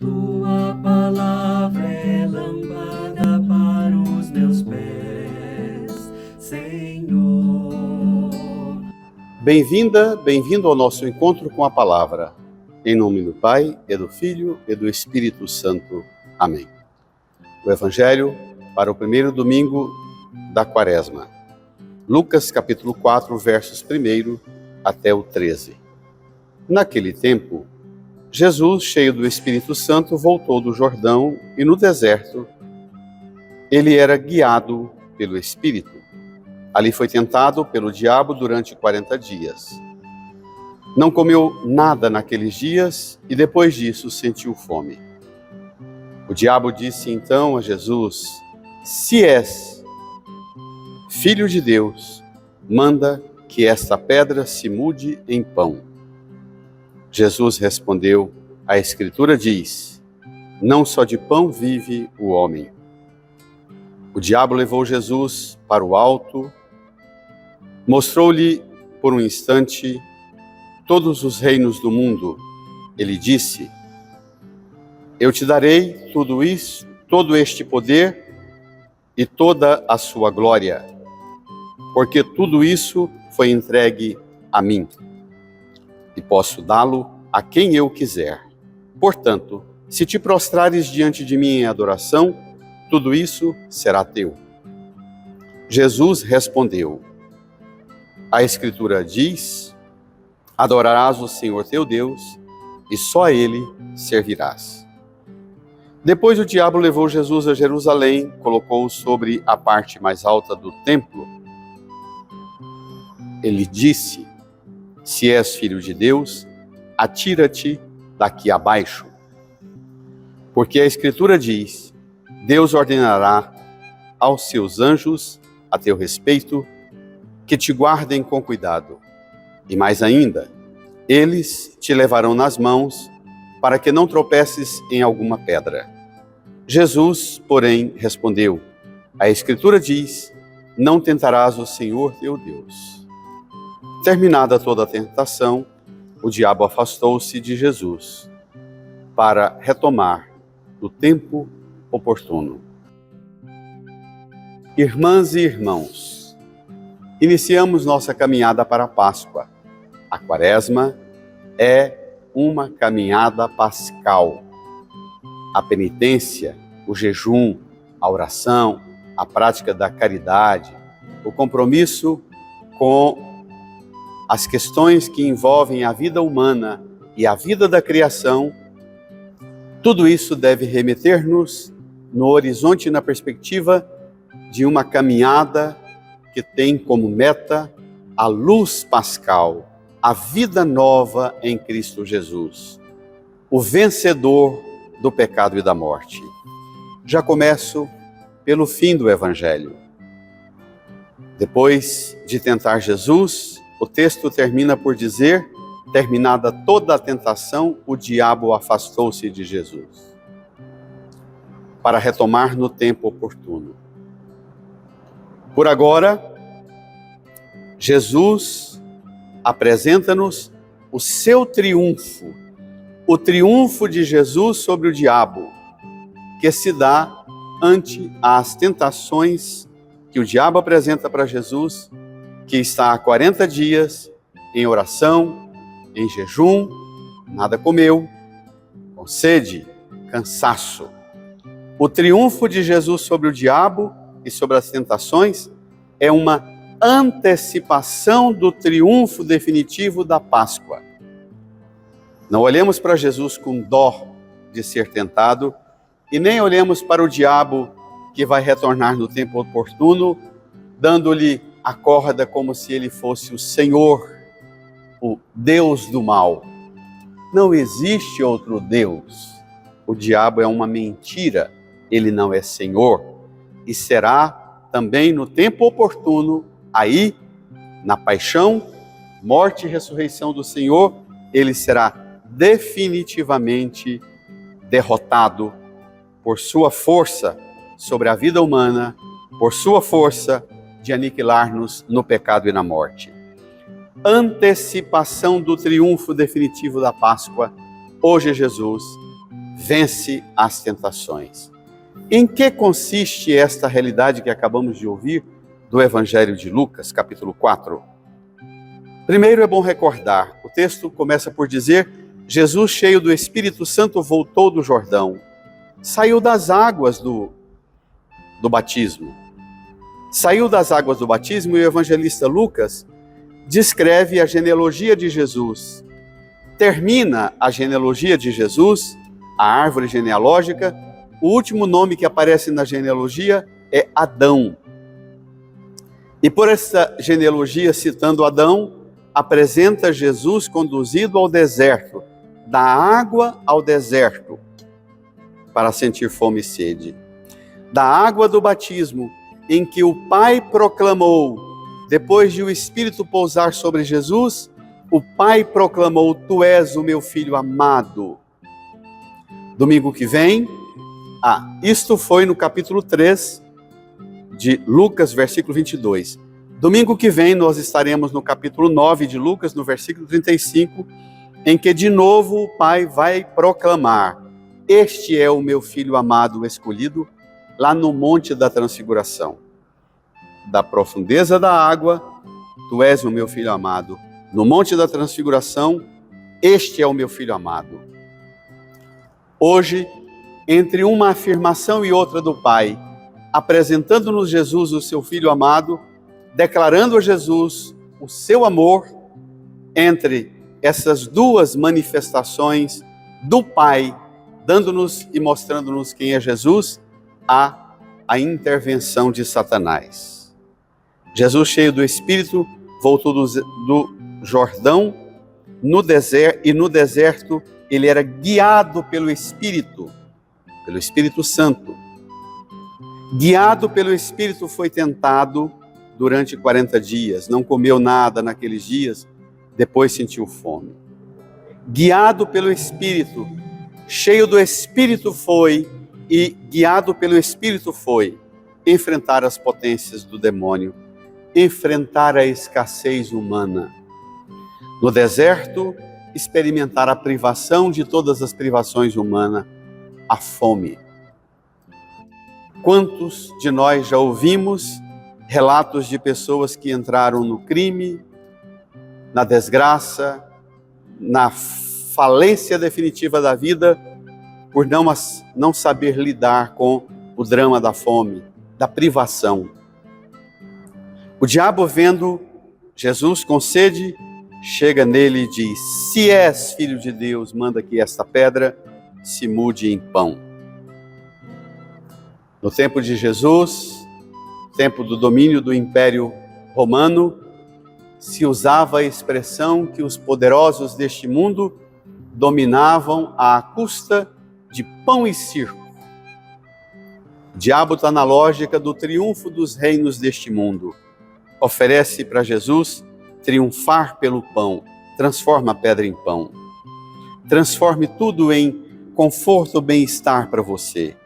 Tua palavra é lâmpada para os meus pés, Senhor. Bem-vinda, bem-vindo ao nosso encontro com a palavra. Em nome do Pai, e do Filho, e do Espírito Santo. Amém. O Evangelho para o primeiro domingo da Quaresma. Lucas capítulo 4, versos 1 até o 13. Naquele tempo, Jesus, cheio do Espírito Santo, voltou do Jordão e no deserto ele era guiado pelo Espírito. Ali foi tentado pelo diabo durante 40 dias. Não comeu nada naqueles dias e depois disso sentiu fome. O diabo disse então a Jesus: Se és filho de Deus, manda que esta pedra se mude em pão. Jesus respondeu: A Escritura diz: Não só de pão vive o homem. O diabo levou Jesus para o alto, mostrou-lhe por um instante todos os reinos do mundo. Ele disse: Eu te darei tudo isso, todo este poder e toda a sua glória, porque tudo isso foi entregue a mim, e posso dá-lo a quem eu quiser. Portanto, se te prostrares diante de mim em adoração, tudo isso será teu. Jesus respondeu: A Escritura diz: Adorarás o Senhor teu Deus, e só a Ele servirás. Depois o diabo levou Jesus a Jerusalém, colocou-o sobre a parte mais alta do templo. Ele disse: Se és filho de Deus, atira-te daqui abaixo. Porque a Escritura diz: Deus ordenará aos seus anjos a teu respeito que te guardem com cuidado. E mais ainda, eles te levarão nas mãos para que não tropeces em alguma pedra. Jesus, porém, respondeu: A Escritura diz: Não tentarás o Senhor teu Deus. Terminada toda a tentação, o diabo afastou-se de Jesus para retomar o tempo oportuno. Irmãs e irmãos, iniciamos nossa caminhada para a Páscoa. A Quaresma é uma caminhada pascal. A penitência, o jejum, a oração, a prática da caridade, o compromisso com as questões que envolvem a vida humana e a vida da criação, tudo isso deve remeter-nos no horizonte e na perspectiva de uma caminhada que tem como meta a luz pascal, a vida nova em Cristo Jesus, o vencedor do pecado e da morte. Já começo pelo fim do Evangelho. Depois de tentar Jesus, o texto termina por dizer: terminada toda a tentação, o diabo afastou-se de Jesus, para retomar no tempo oportuno. Por agora, Jesus apresenta-nos o seu triunfo, o triunfo de Jesus sobre o diabo, que se dá ante as tentações que o diabo apresenta para Jesus, que está há 40 dias em oração, em jejum, nada comeu, com sede, cansaço. O triunfo de Jesus sobre o diabo e sobre as tentações é uma antecipação do triunfo definitivo da Páscoa. Não olhemos para Jesus com dó de ser tentado e nem olhemos para o diabo que vai retornar no tempo oportuno, dando-lhe a corda como se ele fosse o Senhor, o Deus do mal. Não existe outro Deus. O diabo é uma mentira, ele não é Senhor. E será também no tempo oportuno, aí, na paixão, morte e ressurreição do Senhor, ele será definitivamente derrotado por sua força sobre a vida humana, por sua força de aniquilar-nos no pecado e na morte. Antecipação do triunfo definitivo da Páscoa. Hoje Jesus vence as tentações. Em que consiste esta realidade que acabamos de ouvir do Evangelho de Lucas, capítulo 4? Primeiro é bom recordar, o texto começa por dizer: Jesus, cheio do Espírito Santo, voltou do Jordão, saiu das águas do batismo. Saiu das águas do batismo, e o evangelista Lucas descreve a genealogia de Jesus. Termina a genealogia de Jesus, a árvore genealógica. O último nome que aparece na genealogia é Adão. E por essa genealogia, citando Adão, apresenta Jesus conduzido ao deserto, da água ao deserto, para sentir fome e sede. Da água do batismo, em que o Pai proclamou, depois de o Espírito pousar sobre Jesus, o Pai proclamou: Tu és o meu Filho amado. Domingo que vem, isto foi no capítulo 3 de Lucas, versículo 22. Domingo que vem nós estaremos no capítulo 9 de Lucas, no versículo 35, em que de novo o Pai vai proclamar: Este é o meu Filho amado escolhido, lá no Monte da Transfiguração. Da profundeza da água, Tu és o meu Filho amado. No Monte da Transfiguração, este é o meu Filho amado. Hoje, entre uma afirmação e outra do Pai, apresentando-nos Jesus, o seu Filho amado, declarando a Jesus o seu amor, entre essas duas manifestações do Pai, dando-nos e mostrando-nos quem é Jesus, há a intervenção de Satanás. Jesus, cheio do Espírito, voltou do Jordão no deserto ele era guiado pelo Espírito Santo. Guiado pelo Espírito, foi tentado durante 40 dias, não comeu nada naqueles dias, depois sentiu fome. Guiado pelo Espírito, cheio do Espírito foi, e guiado pelo Espírito foi enfrentar as potências do demônio, enfrentar a escassez humana. No deserto, experimentar a privação de todas as privações humanas, a fome. Quantos de nós já ouvimos relatos de pessoas que entraram no crime, na desgraça, na falência definitiva da vida, por não saber lidar com o drama da fome, da privação. O diabo, vendo Jesus com sede, chega nele e diz: Se és filho de Deus, manda que esta pedra se mude em pão. No tempo de Jesus, tempo do domínio do Império Romano, se usava a expressão que os poderosos deste mundo dominavam à custa de pão e circo. O diabo está na lógica do triunfo dos reinos deste mundo. Oferece para Jesus triunfar pelo pão, transforma a pedra em pão. Transforme tudo em conforto, bem-estar para você.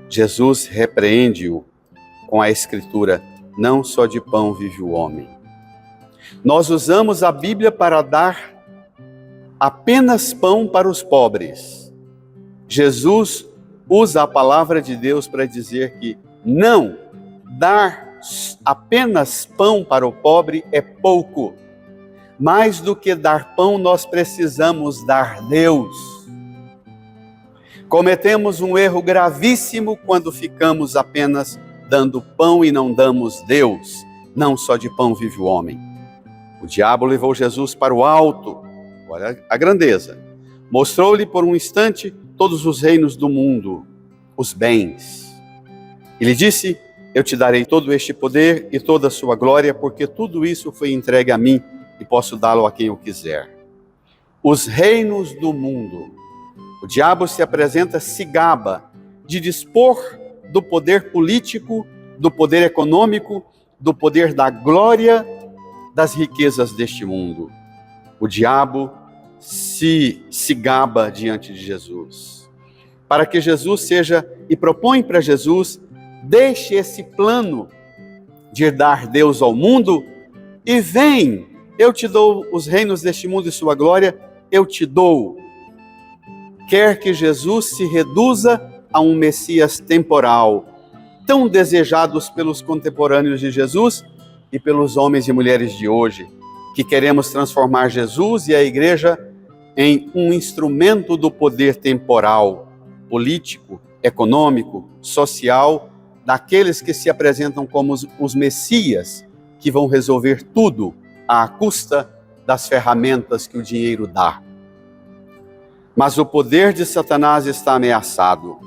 Jesus repreende-o com a Escritura: não só de pão vive o homem. Nós usamos a Bíblia para dar apenas pão para os pobres. Jesus usa a palavra de Deus para dizer que não, dar apenas pão para o pobre é pouco. Mais do que dar pão, nós precisamos dar Deus. Cometemos um erro gravíssimo quando ficamos apenas dando pão e não damos Deus. Não só de pão vive o homem. O diabo levou Jesus para o alto, olha a grandeza. Mostrou-lhe por um instante todos os reinos do mundo, os bens. Ele disse: Eu te darei todo este poder e toda a sua glória, porque tudo isso foi entregue a mim e posso dá-lo a quem eu quiser. Os reinos do mundo. O diabo se apresenta, se gaba de dispor do poder político, do poder econômico, do poder da glória, das riquezas deste mundo. O diabo se gaba diante de Jesus. Para que Jesus seja, e propõe para Jesus: deixe esse plano de dar Deus ao mundo e vem, eu te dou os reinos deste mundo e sua glória, eu te dou. quer que Jesus se reduza a um Messias temporal, tão desejados pelos contemporâneos de Jesus e pelos homens e mulheres de hoje, que queremos transformar Jesus e a Igreja em um instrumento do poder temporal, político, econômico, social, daqueles que se apresentam como os Messias, que vão resolver tudo à custa das ferramentas que o dinheiro dá. Mas o poder de Satanás está ameaçado.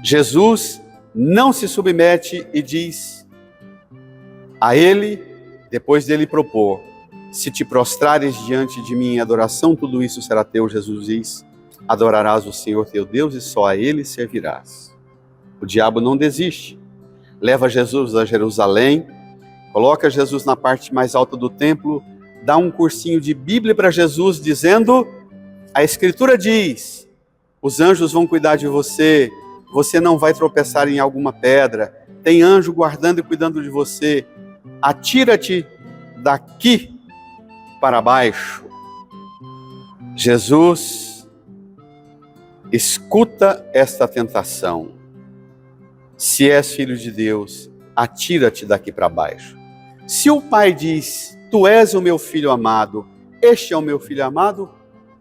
Jesus não se submete e diz a ele, depois dele propor: se te prostrares diante de mim em adoração, tudo isso será teu. Jesus diz: adorarás o Senhor teu Deus e só a ele servirás. O diabo não desiste. Leva Jesus a Jerusalém, coloca Jesus na parte mais alta do templo, dá um cursinho de Bíblia para Jesus, dizendo: a Escritura diz, os anjos vão cuidar de você, você não vai tropeçar em alguma pedra, tem anjo guardando e cuidando de você, atira-te daqui para baixo. Jesus escuta esta tentação. Se és filho de Deus, atira-te daqui para baixo. Se o pai diz: tu és o meu filho amado, este é o meu filho amado,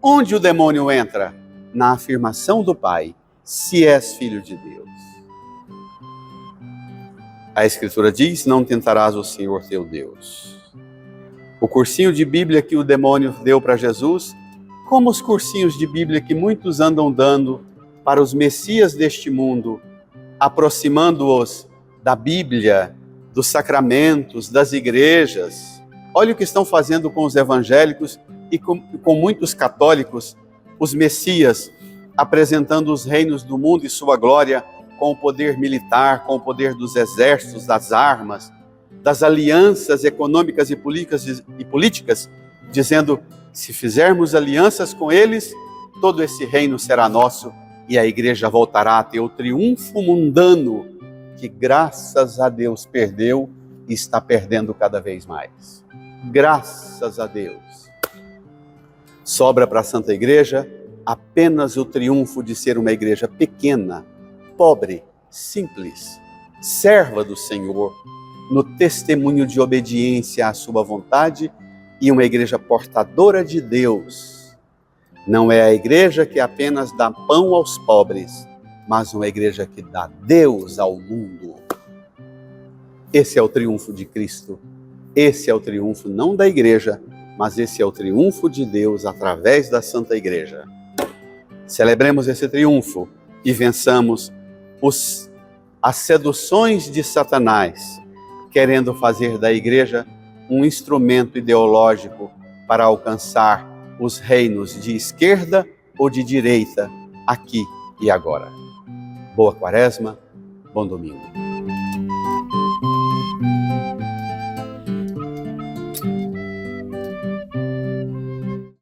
onde o demônio entra? Na afirmação do pai: se és filho de Deus. A Escritura diz: não tentarás o Senhor teu Deus. O cursinho de Bíblia que o demônio deu para Jesus, como os cursinhos de Bíblia que muitos andam dando para os messias deste mundo, aproximando-os da Bíblia, dos sacramentos, das igrejas. Olha o que estão fazendo com os evangélicos e com muitos católicos, os messias, apresentando os reinos do mundo e sua glória com o poder militar, com o poder dos exércitos, das armas, das alianças econômicas e políticas, dizendo: se fizermos alianças com eles, todo esse reino será nosso e a igreja voltará a ter o triunfo mundano que, graças a Deus, perdeu e está perdendo cada vez mais. Graças a Deus. Sobra para a Santa Igreja apenas o triunfo de ser uma igreja pequena, pobre, simples, serva do Senhor, no testemunho de obediência à sua vontade, e uma igreja portadora de Deus. Não é a igreja que apenas dá pão aos pobres, mas uma igreja que dá Deus ao mundo. Esse é o triunfo de Cristo. Esse é o triunfo não da igreja, mas esse é o triunfo de Deus através da Santa Igreja. Celebremos esse triunfo e vençamos as seduções de Satanás, querendo fazer da igreja um instrumento ideológico para alcançar os reinos de esquerda ou de direita, aqui e agora. Boa Quaresma, bom domingo.